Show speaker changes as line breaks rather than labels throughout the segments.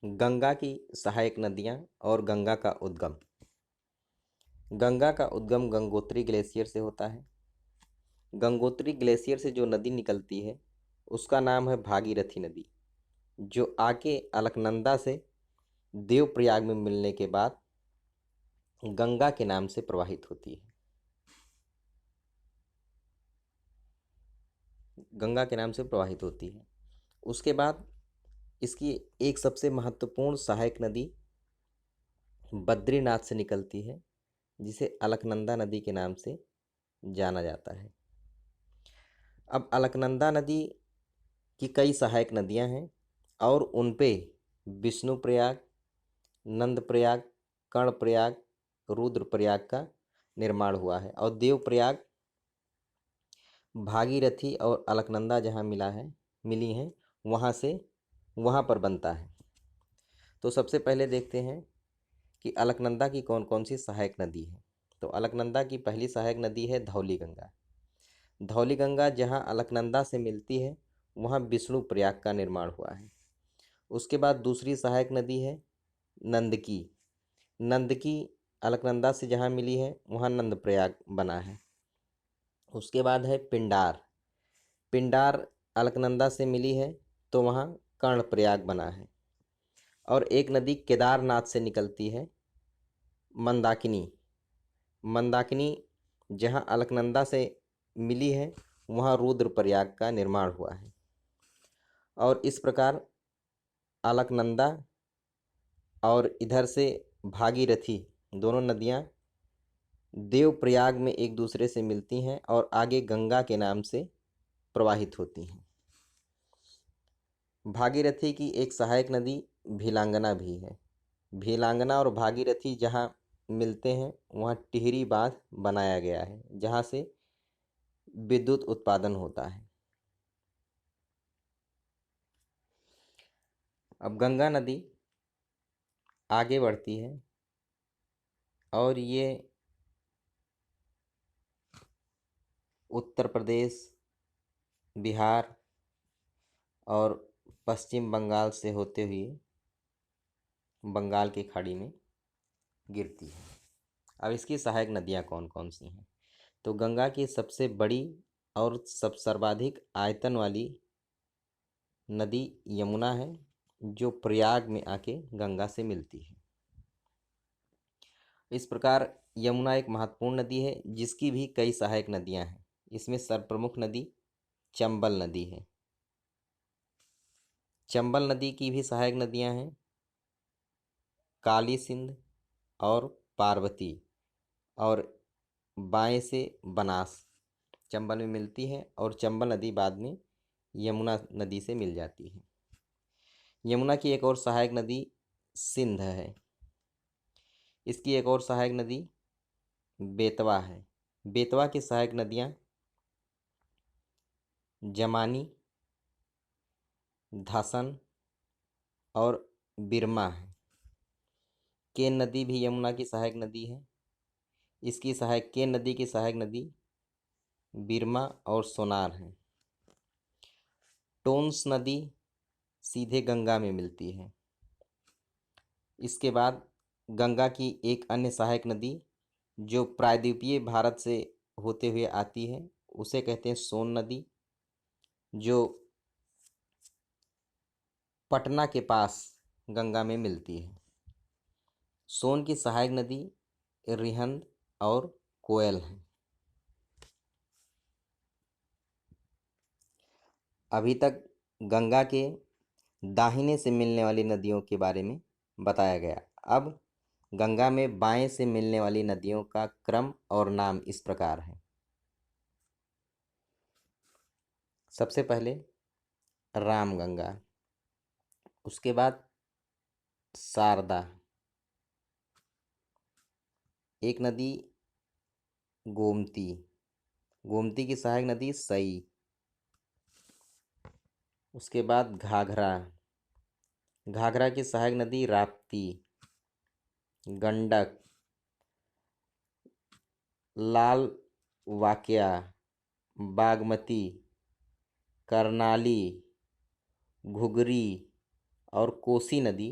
गंगा की सहायक नदियाँ और गंगा का उद्गम। गंगा का उद्गम गंगोत्री ग्लेशियर से होता है। गंगोत्री ग्लेशियर से जो नदी निकलती है उसका नाम है भागीरथी नदी, जो आके अलकनंदा से देवप्रयाग में मिलने के बाद गंगा के नाम से प्रवाहित होती है। गंगा के नाम से प्रवाहित होती है। उसके बाद इसकी एक सबसे महत्वपूर्ण सहायक नदी बद्रीनाथ से निकलती है, जिसे अलकनंदा नदी के नाम से जाना जाता है। अब अलकनंदा नदी की कई सहायक नदियां हैं और उन पे विष्णुप्रयाग, नंदप्रयाग, कर्णप्रयाग, रुद्रप्रयाग का निर्माण हुआ है और देवप्रयाग, भागीरथी और अलकनंदा जहाँ मिली हैं वहाँ पर बनता है। तो सबसे पहले देखते हैं कि अलकनंदा की कौन कौन सी सहायक नदी है। तो अलकनंदा की पहली सहायक नदी है धौली गंगा। धौली गंगा जहाँ अलकनंदा से मिलती है वहाँ विष्णु प्रयाग का निर्माण हुआ है। उसके बाद दूसरी सहायक नदी है नंदकी। नंदकी अलकनंदा से जहाँ मिली है वहाँ नंद प्रयाग बना है। उसके बाद है पिंडार। पिंडार अलकनंदा से मिली है तो वहाँ कर्णप्रयाग बना है। और एक नदी केदारनाथ से निकलती है मंदाकिनी। मंदाकिनी जहाँ अलकनंदा से मिली है वहाँ रुद्रप्रयाग का निर्माण हुआ है। और इस प्रकार अलकनंदा और इधर से भागीरथी दोनों नदियाँ देवप्रयाग में एक दूसरे से मिलती हैं और आगे गंगा के नाम से प्रवाहित होती हैं। भागीरथी की एक सहायक नदी भीलांगना भी है। भीलांगना और भागीरथी जहाँ मिलते हैं वहाँ टिहरी बांध बनाया गया है, जहाँ से विद्युत उत्पादन होता है। अब गंगा नदी आगे बढ़ती है और ये उत्तर प्रदेश, बिहार और पश्चिम बंगाल से होते हुए बंगाल की खाड़ी में गिरती है। अब इसकी सहायक नदियाँ कौन कौन सी हैं। तो गंगा की सबसे बड़ी और सर्वाधिक आयतन वाली नदी यमुना है, जो प्रयाग में आके गंगा से मिलती है। इस प्रकार यमुना एक महत्वपूर्ण नदी है जिसकी भी कई सहायक नदियां हैं। इसमें सर्वप्रमुख नदी चंबल नदी है। चंबल नदी की भी सहायक नदियां हैं काली सिंध और पार्वती, और बाएं से बनास चंबल में मिलती है और चंबल नदी बाद में यमुना नदी से मिल जाती है। यमुना की एक और सहायक नदी सिंध है। इसकी एक और सहायक नदी बेतवा है। बेतवा की सहायक नदियाँ जमानी, धासन और बिरमा है। केन नदी भी यमुना की सहायक नदी है। केन नदी की सहायक नदी बिरमा और सोनार है। टोंस नदी सीधे गंगा में मिलती है। इसके बाद गंगा की एक अन्य सहायक नदी जो प्रायद्वीपीय भारत से होते हुए आती है उसे कहते हैं सोन नदी, जो पटना के पास गंगा में मिलती है। सोन की सहायक नदी रिहंद और कोयल हैं। अभी तक गंगा के दाहिने से मिलने वाली नदियों के बारे में बताया गया। अब गंगा में बाएं से मिलने वाली नदियों का क्रम और नाम इस प्रकार है। सबसे पहले रामगंगा, उसके बाद शारदा, एक नदी गोमती, गोमती की सहायक नदी सई, उसके बाद घाघरा, घाघरा की सहायक नदी राप्ती, गंडक, लाल वाकया, बागमती, करनाली, घुघरी और कोसी नदी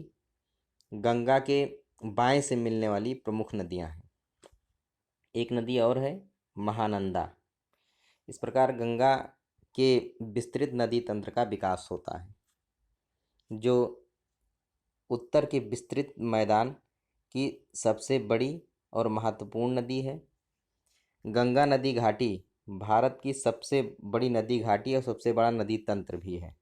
गंगा के बाएं से मिलने वाली प्रमुख नदियां हैं। एक नदी और है महानंदा। इस प्रकार गंगा के विस्तृत नदी तंत्र का विकास होता है, जो उत्तर के विस्तृत मैदान की सबसे बड़ी और महत्वपूर्ण नदी है। गंगा नदी घाटी भारत की सबसे बड़ी नदी घाटी और सबसे बड़ा नदी तंत्र भी है।